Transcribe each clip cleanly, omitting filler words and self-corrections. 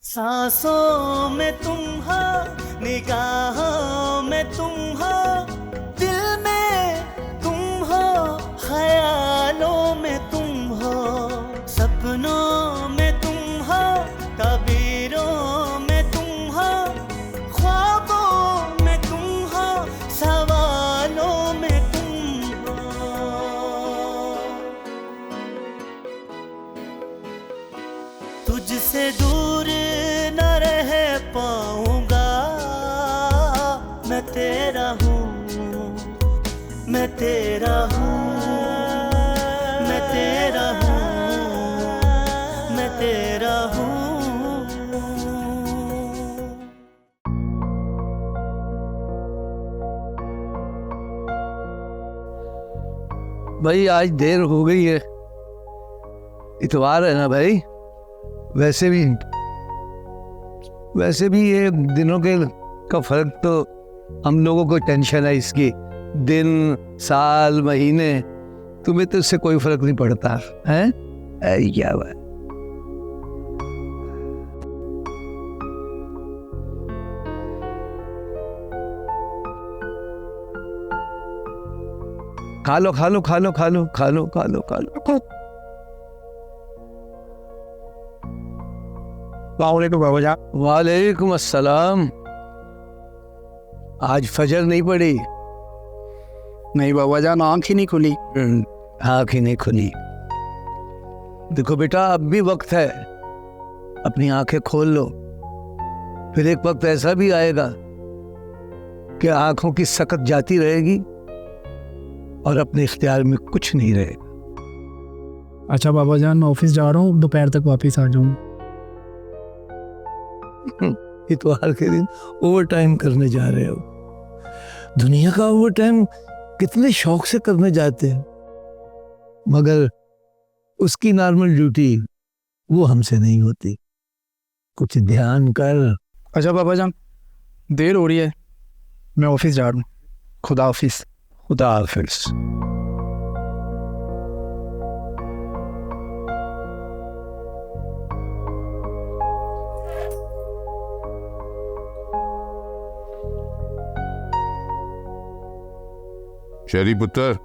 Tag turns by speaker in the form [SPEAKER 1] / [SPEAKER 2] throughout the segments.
[SPEAKER 1] सांसों में तुम हो, निगाहों में तुम हो, दिल में तुम हो, ख्यालों में तुम हो, सपनों में तुम हो, तबीरों में तुम हो, ख्वाबों में तुम हो, सवालों में तुम हो। तुझसे दूर न रह पाऊंगा, मैं तेरा हूँ, मैं तेरा हूँ, मैं तेरा हूँ, मैं तेरा हूँ।
[SPEAKER 2] भाई आज देर हो गई है, इतवार है ना भाई। वैसे भी ये दिनों के का फर्क तो हम लोगों को टेंशन है इसकी, दिन साल महीने, तुम्हें तो इससे कोई फर्क नहीं पड़ता है। क्या बात। खा लो खा लो खा लो खा लो खा लो खा लो खा लो। वालेकुम अस्सलाम। आज फजर नहीं पड़ी?
[SPEAKER 3] नहीं बाबा जान, आँख ही नहीं खुली।
[SPEAKER 2] आँख ही नहीं खुली। देखो बेटा, अब भी वक्त है, अपनी आंखें खोल लो। फिर एक वक्त ऐसा भी आएगा कि आंखों की सकत जाती रहेगी और अपने इख्तियार में कुछ नहीं रहेगा।
[SPEAKER 3] अच्छा बाबा जान, मैं ऑफिस जा रहा हूँ, दोपहर तक वापस आ जाऊँ।
[SPEAKER 2] इतवार के दिन ओवर टाइम करने जा रहे हो? दुनिया का ओवर टाइम कितने शौक से करने जाते हैं, मगर उसकी नॉर्मल ड्यूटी वो हमसे नहीं होती। कुछ ध्यान कर।
[SPEAKER 3] अच्छा बाबा जान, देर हो रही है, मैं ऑफिस जा रहा हूँ। खुदा हाफिज।
[SPEAKER 2] खुदा हाफिज।
[SPEAKER 4] शहरी पुत्र,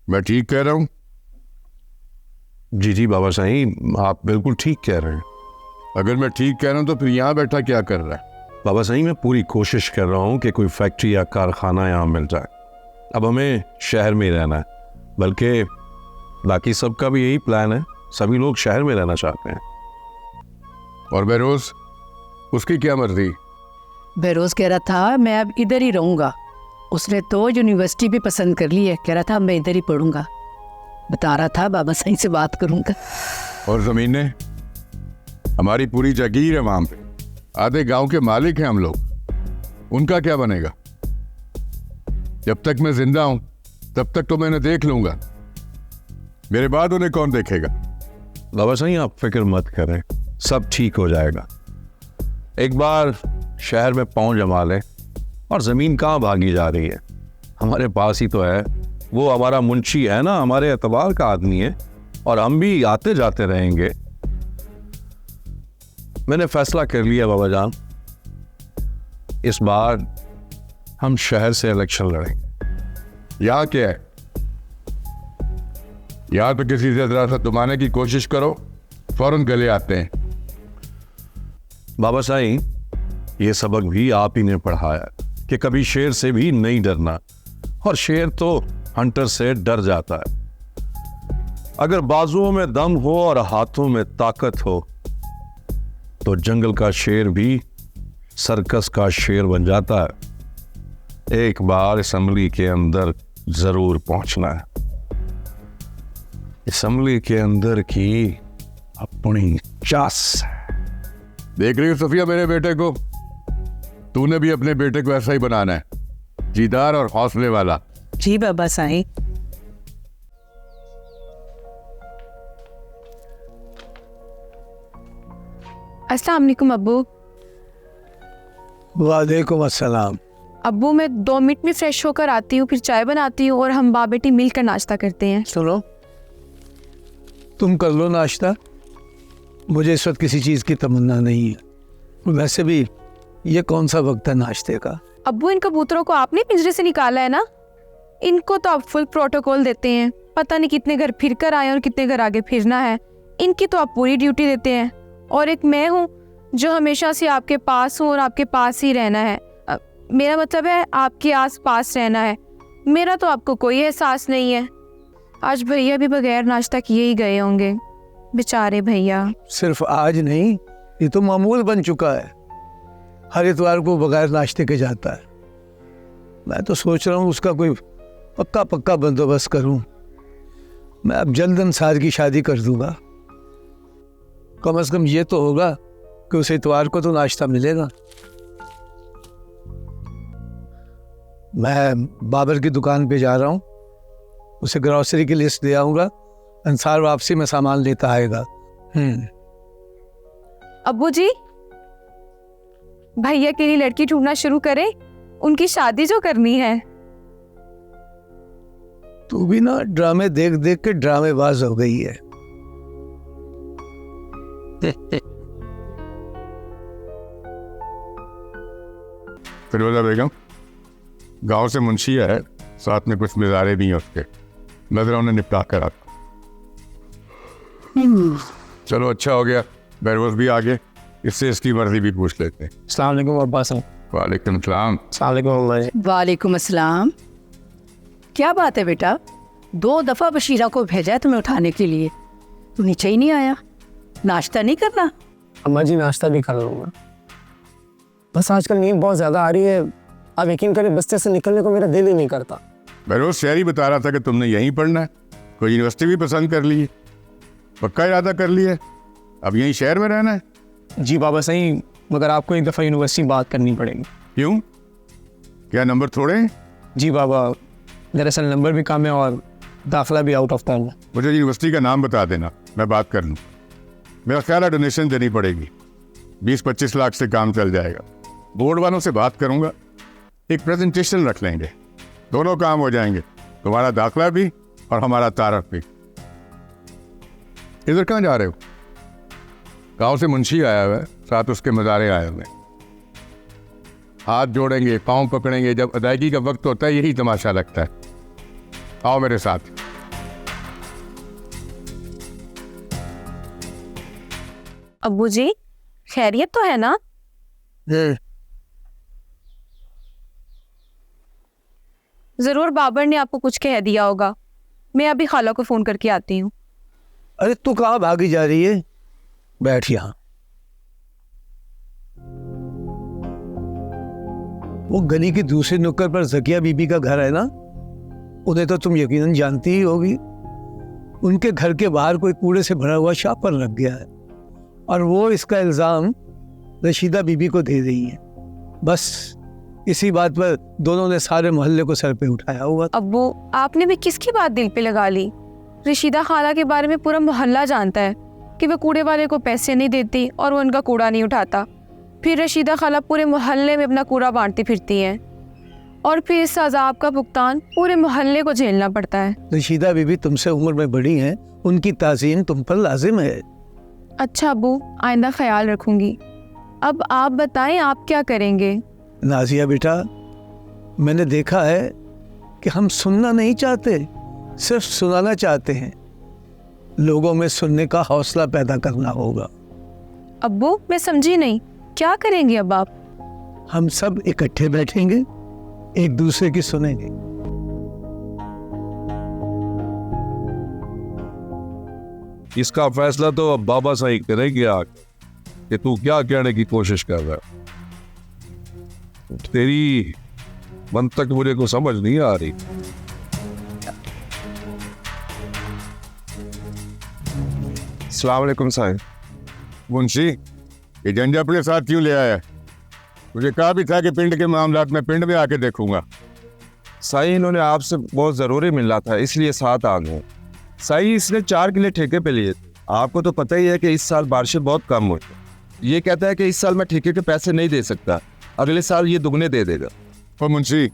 [SPEAKER 4] मैं ठीक कह रहा हूं?
[SPEAKER 5] जी जी बाबा साईं, आप बिल्कुल ठीक कह रहे हैं।
[SPEAKER 4] अगर मैं ठीक कह रहा हूं तो फिर यहाँ बैठा क्या कर रहा है?
[SPEAKER 5] बाबा साईं, मैं पूरी कोशिश कर रहा हूं कि कोई फैक्ट्री या कारखाना यहाँ मिल जाए। अब हमें शहर में रहना है, बल्कि बाकी सबका भी यही प्लान है, सभी लोग शहर में रहना चाहते हैं।
[SPEAKER 4] और बहरोज, उसकी क्या मर्जी?
[SPEAKER 6] बहरोज कह रहा था मैं अब इधर ही रहूंगा। उसने तो यूनिवर्सिटी भी पसंद कर ली है, कह रहा था मैं इधर ही पढ़ूंगा। बता रहा था बाबा साईं से बात करूंगा।
[SPEAKER 4] और जमीनें हमारी पूरी जागीर है वहां पे, आधे गांव के मालिक हैं हम लोग, उनका क्या बनेगा? जब तक मैं जिंदा हूं तब तक तो मैं इन्हें देख लूंगा, मेरे बाद उन्हें कौन देखेगा?
[SPEAKER 5] बाबा साईं, आप फिक्र मत करें, सब ठीक हो जाएगा। एक बार शहर में पांव जमा लें, और जमीन कहाँ भागी जा रही है, हमारे पास ही तो है। वो हमारा मुंशी है ना, हमारे एतबार का आदमी है, और हम भी आते जाते रहेंगे। मैंने फैसला कर लिया बाबा जान, इस बार हम शहर से इलेक्शन लड़ेंगे।
[SPEAKER 4] यहाँ क्या है? यहाँ तो किसी से जरा सा दुमाने की कोशिश करो, फौरन गले आते हैं।
[SPEAKER 5] बाबा साईं, ये सबक भी आप ही ने पढ़ाया कि कभी शेर से भी नहीं डरना, और शेर तो हंटर से डर जाता है। अगर बाजुओं में दम हो और हाथों में ताकत हो तो जंगल का शेर भी सर्कस का शेर बन जाता है। एक बार असेंबली के अंदर जरूर पहुंचना है। असेंबली के अंदर की अपनी चास।
[SPEAKER 4] देख रही हो सफिया मेरे बेटे को? तूने भी अपने बेटे को ऐसा ही बनाना है, जीदार और हौसले वाला।
[SPEAKER 6] जी बाबा साईं।
[SPEAKER 7] अस्सलाम वालेकुम अब्बू।
[SPEAKER 2] वालेकुम अस्सलाम।
[SPEAKER 7] अब्बू मैं 2 मिनट में फ्रेश होकर आती हूँ, फिर चाय बनाती हूँ और हम बाप बेटी मिलकर नाश्ता करते हैं।
[SPEAKER 2] सुनो, तुम कर लो नाश्ता, मुझे इस वक्त किसी चीज़ की तमन्ना नहीं है। वैसे भी ये कौन सा वक्त है नाश्ते का?
[SPEAKER 7] अब्बू, इन कबूतरों को आपने पिंजरे से निकाला है ना? इनको तो आप फुल प्रोटोकॉल देते हैं, पता नहीं कितने घर फिर कर आए और कितने घर आगे फिरना है। इनकी तो आप पूरी ड्यूटी देते हैं। और एक मैं हूँ जो हमेशा से आपके पास हूँ और आपके पास ही रहना है। मेरा मतलब है आपके आस पास रहना है। मेरा तो आपको कोई एहसास नहीं है। आज भैया भी बगैर नाश्ता किए ही गए होंगे, बेचारे भैया।
[SPEAKER 2] सिर्फ आज नहीं, ये तो मामूल बन चुका है। हर इतवार को बगैर नाश्ते के जाता है। मैं तो सोच रहा हूँ उसका कोई पक्का बंदोबस्त करूं। मैं अब जल्द अंसार की शादी कर दूंगा। कम से कम ये तो होगा कि उस इतवार को तो नाश्ता मिलेगा। मैं बाबर की दुकान पे जा रहा हूँ, उसे ग्रॉसरी की लिस्ट दे आऊंगा। अंसार वापसी में सामान लेता आएगा।
[SPEAKER 7] अब्बू जी, भैया के लिए लड़की ढूंढना शुरू करें, उनकी शादी जो करनी है।
[SPEAKER 2] तू भी ना ड्रामे देख देख के ड्रामेबाज हो गई है।
[SPEAKER 4] फिरोजा बेगम, गांव से मुंशी है, साथ में कुछ मिजारे भी हैं उसके। नजर उन्हें निपटा कर आता। चलो अच्छा हो गया, बैरवस भी आ गए, इससे इसकी मर्जी भी पूछ लेते हैं।
[SPEAKER 3] अस्सलाम वालेकुम अब्बास।
[SPEAKER 4] वालेकुम सलाम।
[SPEAKER 6] वालेकुम अस्सलाम। क्या बात है बेटा, 2 दफ़ा बशीरा को भेजा है तुम्हें उठाने के लिए, तू नीचे ही नहीं आया। नाश्ता नहीं करना?
[SPEAKER 3] अम्मा जी नाश्ता भी कर लूँगा, बस आजकल नींद बहुत ज़्यादा आ रही है। अब यकीन करें बस्ते से निकलने को मेरा दिल ही नहीं करता।
[SPEAKER 4] बैरवस शहर ही बता रहा था कि तुमने यहीं पढ़ना है, कोई यूनिवर्सिटी भी पसंद कर ली है, पक्का इरादा कर लिया है, अब यहीं शहर में रहना है?
[SPEAKER 3] जी बाबा सही, मगर आपको एक दफ़ा यूनिवर्सिटी बात करनी पड़ेगी।
[SPEAKER 4] क्यों, क्या नंबर थोड़े हैं?
[SPEAKER 3] जी बाबा, दरअसल नंबर भी कम है और दाखिला भी आउट ऑफ टर्न है।
[SPEAKER 4] मुझे यूनिवर्सिटी का नाम बता देना, मैं बात कर लूँ। मेरा ख्याल है डोनेशन देनी पड़ेगी, 20-25 लाख से काम चल जाएगा। बोर्ड वालों से बात करूँगा, एक प्रेजेंटेशन रख लेंगे, दोनों काम हो जाएंगे, तुम्हारा दाखिला भी और हमारा तारफ भी। इधर कहाँ जा रहे हो? गांव से मुंशी आया हुआ है, साथ उसके मज़ारे आए हुए हैं। हाथ जोड़ेंगे, पाँव पकड़ेंगे, जब अदायगी का वक्त होता है यही तमाशा लगता है। आओ मेरे साथ।
[SPEAKER 7] अब्बू जी, खैरियत तो है ना? जरूर बाबर ने आपको कुछ कह दिया होगा। मैं अभी खाला को फोन करके आती हूँ।
[SPEAKER 2] अरे तू कहाँ भागी जा रही है? बैठ यहाँ। वो गली की दूसरी नुक्कड़ पर जकिया बीबी का घर है ना, उन्हें तो तुम यकीनन जानती ही होगी। उनके घर के बाहर कोई कूड़े से भरा हुआ शापर लग गया है और वो इसका इल्जाम रशीदा बीबी को दे रही है। बस इसी बात पर दोनों ने सारे मोहल्ले को सर पे उठाया हुआ।
[SPEAKER 7] अब्बू, आपने भी किसकी बात दिल पे लगा ली? रशीदा खाला के बारे में पूरा मोहल्ला जानता है कि वह कूड़े वाले को पैसे नहीं देती और वो उनका कूड़ा नहीं उठाता। फिर रशीदा खाला पूरे मोहल्ले में अपना कूड़ा बांटती फिरती हैं और फिर इस अजाब का भुगतान पूरे मोहल्ले को झेलना पड़ता है।
[SPEAKER 2] रशीदा बीबी तुमसे उम्र में बड़ी हैं, उनकी ताज़ीम तुम पर लाजिम है।
[SPEAKER 7] अच्छा अब्बू, आइंदा ख्याल रखूंगी। अब आप बताएं, आप क्या करेंगे?
[SPEAKER 2] नाजिया बेटा, मैंने देखा है कि हम सुनना नहीं चाहते, सिर्फ सुनाना चाहते हैं। लोगों में सुनने का हौसला पैदा करना होगा।
[SPEAKER 7] अब्बू, मैं समझी नहीं, क्या करेंगे अब आप?
[SPEAKER 2] हम सब इकट्ठे बैठेंगे, एक दूसरे की सुनेंगे।
[SPEAKER 5] इसका फैसला तो अब बाबा साई करेंगे आगे कि तू क्या कहने की कोशिश कर रहा है। तेरी मंतक मुझे को समझ नहीं आ रही।
[SPEAKER 3] अस्सलाम वालेकुम साहिब।
[SPEAKER 4] मुंशी, ये झंझट अपने साथ क्यों ले आया? मुझे कहा भी था कि पिंड के मामलात में पिंड में आके देखूंगा।
[SPEAKER 8] साई, इन्होंने आपसे बहुत ज़रूरी मिलना था, इसलिए साथ आ गए। साई, इसने 4 किले ठेके पे लिए थे। आपको तो पता ही है कि इस साल बारिशें बहुत कम हुई। ये कहता है कि इस साल मैं ठेके के पैसे नहीं दे सकता, अगले साल ये दुगने दे देगा।
[SPEAKER 4] और मुंशी,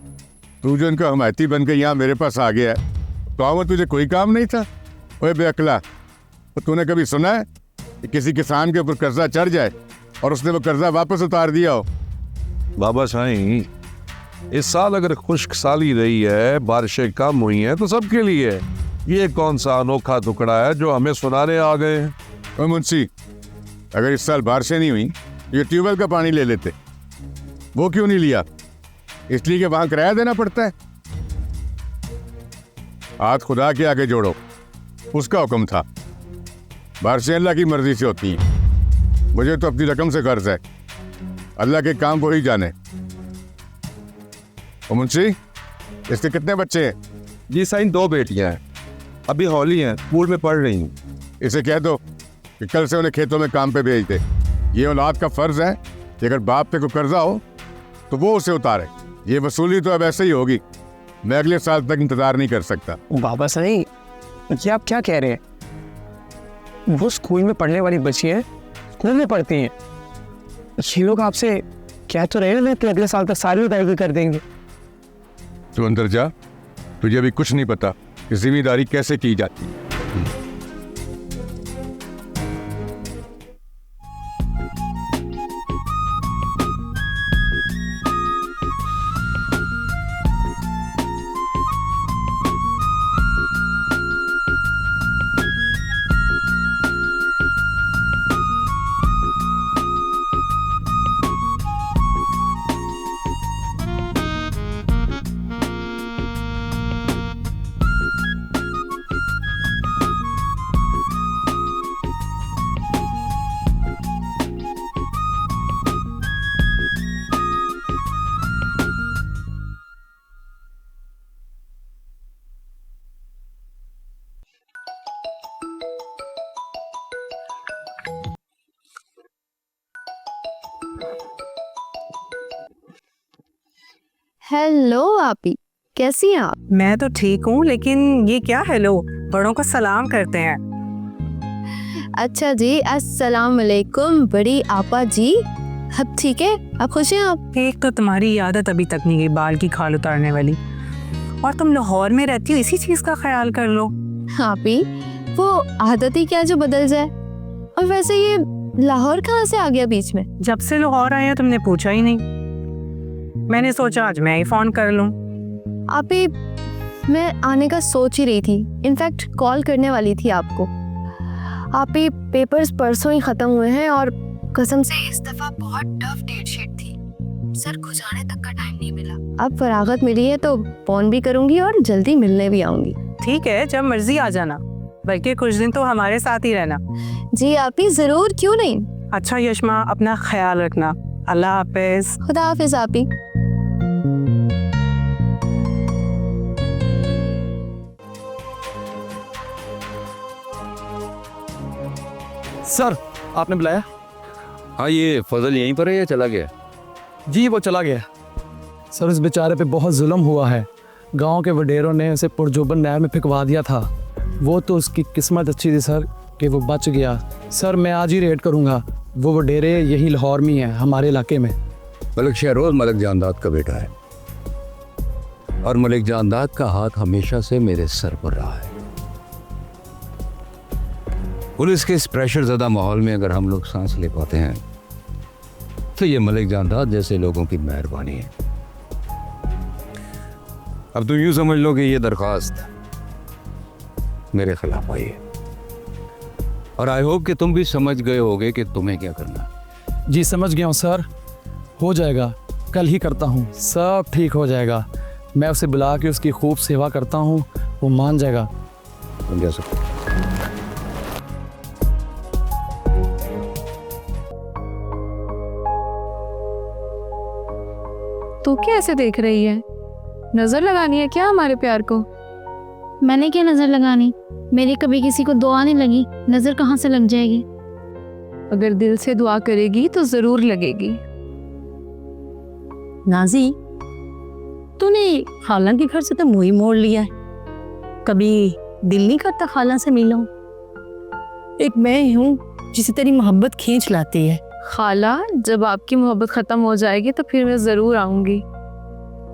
[SPEAKER 4] तू जो इनका हमायती बन के यहाँ मेरे पास आ गया है, तो तुझे कोई काम नहीं था? ओए बेअक्ला, तो तूने कभी सुना है कि किसी किसान के ऊपर कर्जा चढ़ जाए और उसने वो कर्जा वापस उतार दिया हो।
[SPEAKER 5] बाबा साईं, इस साल अगर खुश्क साली रही है, बारिशें कम हुई हैं, तो सबके लिए है। ये कौन सा अनोखा टुकड़ा है जो हमें सुनाने आ गए हैं?
[SPEAKER 4] ओ मुंशी, अगर इस साल बारिशें नहीं हुई, ये ट्यूबवेल का पानी ले लेते। वो क्यों नहीं लिया? इसलिए कि वहां किराया देना पड़ता है। हाथ खुदा के आगे जोड़ो, उसका हुक्म था। बारिशें अल्लाह की मर्जी से होती हैं। मुझे तो अपनी रकम से कर्ज है, अल्लाह के काम वो ही जाने। ओ मुंशी, इसके कितने बच्चे हैं?
[SPEAKER 8] जी साईं, 2 बेटियां हैं, अभी होली हैं, स्कूल में पढ़ रही हैं।
[SPEAKER 4] इसे कह दो कि कल से उन्हें खेतों में काम पे भेज दे। ये औलाद का फर्ज है कि अगर बाप पे कोई कर्जा हो तो वो उसे उतारे। ये वसूली तो अब ऐसे ही होगी। मैं अगले साल तक इंतजार नहीं कर सकता।
[SPEAKER 3] बाबा साईं, ये आप क्या कह रहे हैं? वो स्कूल में पढ़ने वाली बच्ची हैं, स्कूल में पढ़ती हैं। ये लोग आपसे कह तो रहे हैं कि अगले साल तक सारी अदायगी कर देंगे।
[SPEAKER 4] तू अंदर जा, तुझे अभी कुछ नहीं पता कि जिम्मेदारी कैसे की जाती है।
[SPEAKER 9] हेलो आपी, कैसी हैं आप?
[SPEAKER 10] मैं तो ठीक हूँ, लेकिन ये क्या हेलो? बड़ों को सलाम करते हैं।
[SPEAKER 9] अच्छा जी, अस्सलाम वालेकुम बड़ी आपा जी। अब ठीक है, आप खुश हैं आप?
[SPEAKER 10] एक तो तुम्हारी आदत अभी तक नहीं गई बाल की खाल उतारने वाली, और तुम लाहौर में रहती हो, इसी चीज का ख्याल कर लो।
[SPEAKER 9] आपी, वो आदत ही क्या जो बदल जाए। और वैसे ये लाहौर कहाँ से आ गया बीच में?
[SPEAKER 10] जब से लाहौर आया तुमने पूछा ही नहीं। मैंने सोचा आज मैं ही फोन कर लूं।
[SPEAKER 9] आपी, मैं आने का सोच ही रही थी, इनफैक्ट कॉल करने वाली थी आपको। आपी, पेपर्स परसों ही खत्म हुए हैं और कसम से इस दफा बहुत टफ डेट शीट थी। सर खुजाने तक का टाइम नहीं मिला। अब फरागत मिली है तो फोन भी करूंगी और जल्दी मिलने भी आऊंगी।
[SPEAKER 10] ठीक है, जब मर्जी आ जाना, बल्कि कुछ दिन तो हमारे साथ ही रहना।
[SPEAKER 9] जी आपी, जरूर, क्यों नहीं।
[SPEAKER 10] अच्छा यशमा, अपना ख्याल रखना। अल्लाह हाफिज।
[SPEAKER 9] खुदा हाफिज आपी।
[SPEAKER 3] सर, आपने बुलाया?
[SPEAKER 11] हाँ, ये फजल यहीं पर है या चला गया?
[SPEAKER 3] जी, वो चला गया। सर, इस बेचारे पे बहुत जुल्म हुआ है। गांव के वडेरों ने उसे पुरजोबन नहर में फेंकवा दिया था। वो तो उसकी किस्मत अच्छी थी सर कि वो बच गया। सर, मैं आज ही रेड करूंगा। वो वडेरे यही लाहौर में हैं, हमारे इलाके में।
[SPEAKER 11] मलिक शहरोज मलिक जानदाद का बेटा है, और मलिक जानदाद का हाथ हमेशा से मेरे सर पर रहा है। पुलिस के इस प्रेशर ज़्यादा माहौल में अगर हम लोग सांस ले पाते हैं तो ये मलिक जानदाद जैसे लोगों की मेहरबानी है। अब तुम यूं समझ लो कि ये दरख्वास्त मेरे खिलाफ आई है, और आई होप कि तुम भी समझ गए होगे कि तुम्हें क्या करना है।
[SPEAKER 3] जी, समझ गया हूँ सर। हो जाएगा, कल ही करता हूँ, सब ठीक हो जाएगा। मैं उसे बुला के उसकी खूब सेवा करता हूँ, वो मान जाएगा।
[SPEAKER 11] तुम जा सकते हो।
[SPEAKER 7] तू क्या ऐसे देख रही है? नजर लगानी है क्या हमारे प्यार को?
[SPEAKER 12] मैंने क्या नजर लगानी? मेरी कभी किसी को दुआ नहीं लगी, नजर कहाँ से लग जाएगी?
[SPEAKER 7] अगर दिल से दुआ करेगी तो जरूर लगेगी।
[SPEAKER 6] नाजी, तूने खाला के घर से तो मुंह ही मोड़ लिया है। कभी दिल नहीं करता खाला से मिलो? एक मैं हूँ जिसे तेरी मोहब्बत खींच लाती है।
[SPEAKER 7] खाला, जब आपकी मोहब्बत खत्म हो जाएगी तो फिर मैं जरूर आऊंगी।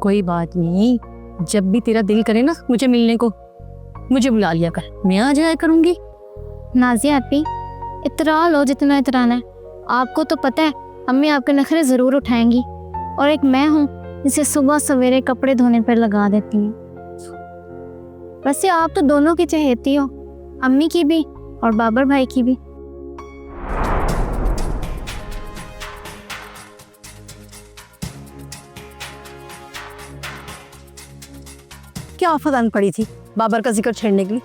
[SPEAKER 6] कोई बात नहीं, जब भी तेरा दिल करे ना मुझे मिलने को, मुझे बुला लिया कर, मैं आ जाया करूंगी।
[SPEAKER 12] नाज़िया आपी, इतरा लो जितना इतराना है। आपको तो पता है अम्मी आपके नखरे ज़रूर उठाएंगी, और एक मैं हूँ जिसे सुबह सवेरे कपड़े धोने पर लगा देती हूँ। वैसे आप तो दोनों की चहेती हो, अम्मी की भी और बाबर भाई की भी।
[SPEAKER 6] क्या आफत आन पड़ी थी बाबर का जिक्र छेड़ने के लिए?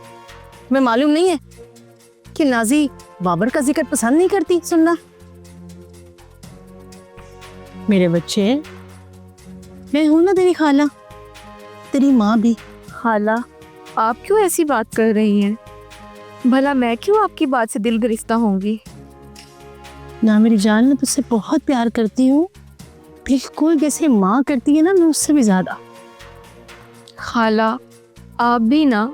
[SPEAKER 6] मैं मालूम नहीं है कि नाजी बाबर का जिक्र पसंद नहीं करती सुनना। मेरे बच्चे, मैं हूं ना तेरी खाला, तेरी माँ भी।
[SPEAKER 7] खाला, आप क्यों ऐसी बात कर रही हैं? भला मैं क्यों आपकी बात से दिल गरिफ्ता होंगी?
[SPEAKER 6] ना मेरी जान, मैं तुझसे बहुत प्यार करती हूँ, बिल्कुल जैसे माँ करती है ना, मैं उससे भी ज्यादा।
[SPEAKER 7] खाला, आप भी ना,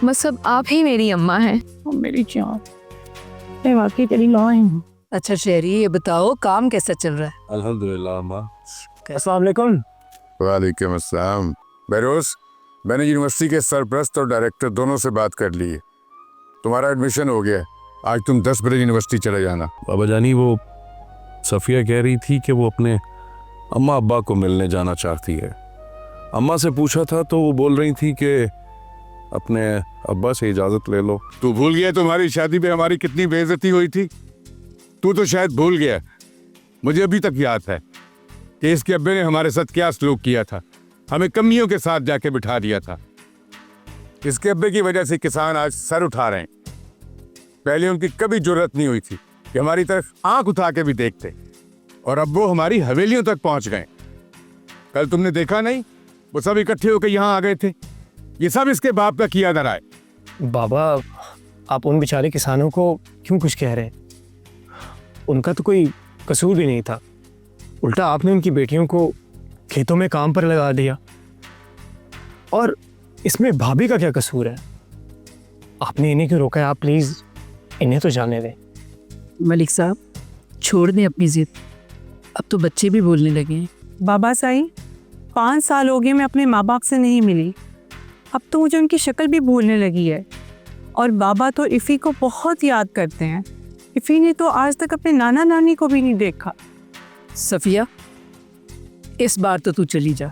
[SPEAKER 7] मतलब आप ही मेरी अम्मा हैं।
[SPEAKER 6] मेरी जान, मैं वाकई तेरी माँ हूँ।
[SPEAKER 13] अच्छा शहरी, ये बताओ काम कैसा चल रहा है?
[SPEAKER 4] अल्हम्दुलिल्लाह अम्मा।
[SPEAKER 3] अस्सलाम वालेकुम।
[SPEAKER 4] वालेकुम अस्सलाम। बहरोज, मैंने यूनिवर्सिटी के सरपरस्त और डायरेक्टर दोनों से बात कर ली है। तुम्हारा एडमिशन हो गया, आज तुम 10 बजे यूनिवर्सिटी चले जाना।
[SPEAKER 5] बाबा जानी, वो सफ़िया कह रही थी कि वो अपने अम्मा अब्बा को मिलने जाना चाहती है। अम्मा से पूछा था तो वो बोल रही थी कि अपने अब्बा से इजाज़त ले लो।
[SPEAKER 4] तू भूल गया तुम्हारी शादी में हमारी कितनी बेइज्जती हुई थी? तू तो शायद भूल गया। मुझे अभी तक याद है कि इसके अब्बे ने हमारे साथ क्या सलूक किया था। हमें कमियों के साथ जाके बिठा दिया था। इसके अब्बे की वजह से किसान आज सर उठा रहे हैं। पहले उनकी कभी जरूरत नहीं हुई थी कि हमारी तरफ आंख उठा के भी देखते, और अब वो हमारी हवेलियों तक पहुंच गए। कल तुमने देखा नहीं, वो सब इकट्ठे होकर यहाँ आ गए थे। ये सब इसके बाप का किया धरा है।
[SPEAKER 3] बाबा, आप उन बेचारे किसानों को क्यों कुछ कह रहे हैं? उनका तो कोई कसूर भी नहीं था, उल्टा आपने उनकी बेटियों को खेतों में काम पर लगा दिया। और इसमें भाभी का क्या कसूर है? आपने इन्हें क्यों रोका है? आप प्लीज़ इन्हें तो जाने दें।
[SPEAKER 13] मलिक साहब, छोड़ दें अपनी जिद, अब तो बच्चे भी बोलने लगे हैं।
[SPEAKER 10] बाबा साईं, 5 साल हो गए मैं अपने माँ बाप से नहीं मिली, अब तो मुझे उनकी शक्ल भी भूलने लगी है। और बाबा तो इफ़ी को बहुत याद करते हैं। इफ़ी ने तो आज तक अपने नाना नानी को भी नहीं देखा।
[SPEAKER 13] सफ़िया, इस बार तो तू चली जा,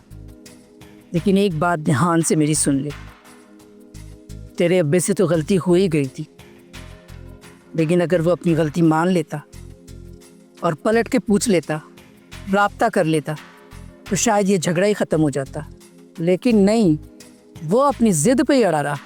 [SPEAKER 13] लेकिन एक बात ध्यान से मेरी सुन ले। तेरे अब्बे से तो गलती हो ही गई थी, लेकिन अगर वो अपनी गलती मान लेता और पलट के पूछ लेता, राब्ता कर लेता, तो शायद ये झगड़ा ही ख़त्म हो जाता। लेकिन नहीं, वो अपनी जिद पे ही अड़ा रहा।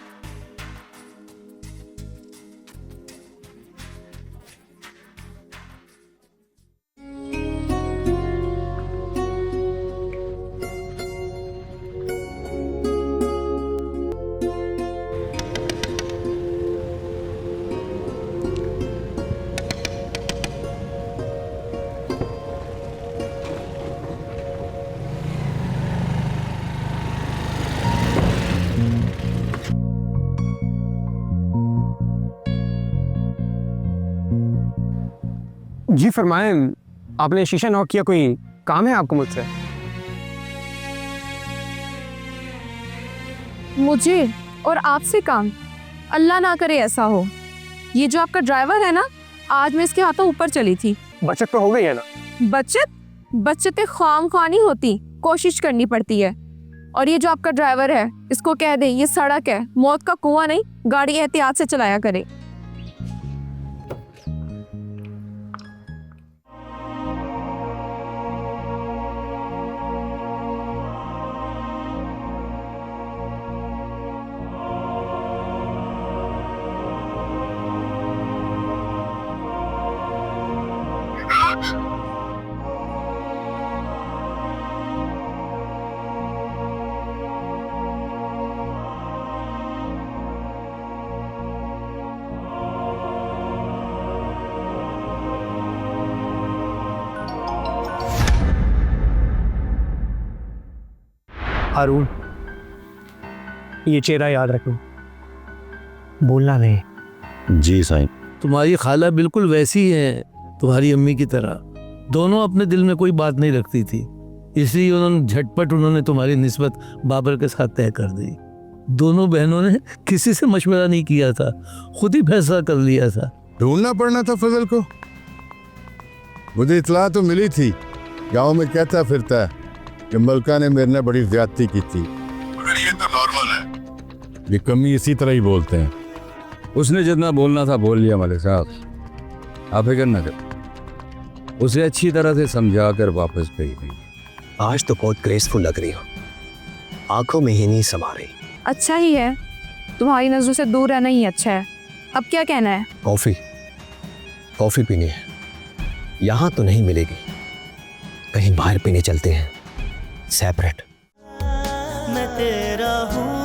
[SPEAKER 3] जी फरमाएं, आपने शीशा नॉक किया, कोई काम है आपको मुझसे?
[SPEAKER 7] मुझे और आपसे काम? अल्लाह ना करे ऐसा हो। ये जो आपका ड्राइवर है ना, आज मैं इसके हाथों ऊपर चली थी।
[SPEAKER 3] बचत तो हो गई है ना?
[SPEAKER 7] बचतें ख्वाम नहीं होती, कोशिश करनी पड़ती है। और ये जो आपका ड्राइवर है, इसको कह दे ये सड़क है, मौत का कुआं नहीं, गाड़ी एहतियात से चलाया करे।
[SPEAKER 3] हारून, ये चेहरा याद रखो, बोलना नहीं।
[SPEAKER 2] जी साईं। तुम्हारी खाला बिल्कुल वैसी है तुम्हारी अम्मी की तरह, दोनों अपने दिल में कोई बात नहीं रखती थी, इसलिए उन्होंने झटपट तुम्हारी निस्बत बाबर के साथ तय कर दी। दोनों बहनों ने किसी से मशवरा नहीं किया था, खुद ही फैसला कर लिया था।
[SPEAKER 4] ढूंढना पड़ना था फजल को। मुझे इतला तो मिली थी, गांव में कहता फिरता है कि मलका ने मेरे ने बड़ी ज्यादती की थी। मगर ये तो नॉर्मल है, ये कमी इसी तरह ही बोलते हैं।
[SPEAKER 11] उसने जितना बोलना था बोल लिया मलिक साहब, आप फिक्र न कर, उसे अच्छी तरह से समझा कर वापस भेज देंगे।
[SPEAKER 14] आज तो बहुत ग्रेसफुल लग रही हो, आंखों में ही नहीं समा रही।
[SPEAKER 7] अच्छा ही है, तुम्हारी नजरों से दूर रहना ही अच्छा है। अब क्या कहना है?
[SPEAKER 14] कॉफी पीनी है, यहाँ तो नहीं मिलेगी, कहीं बाहर पीने चलते हैं सेपरेट।
[SPEAKER 1] मैं तेरा हूँ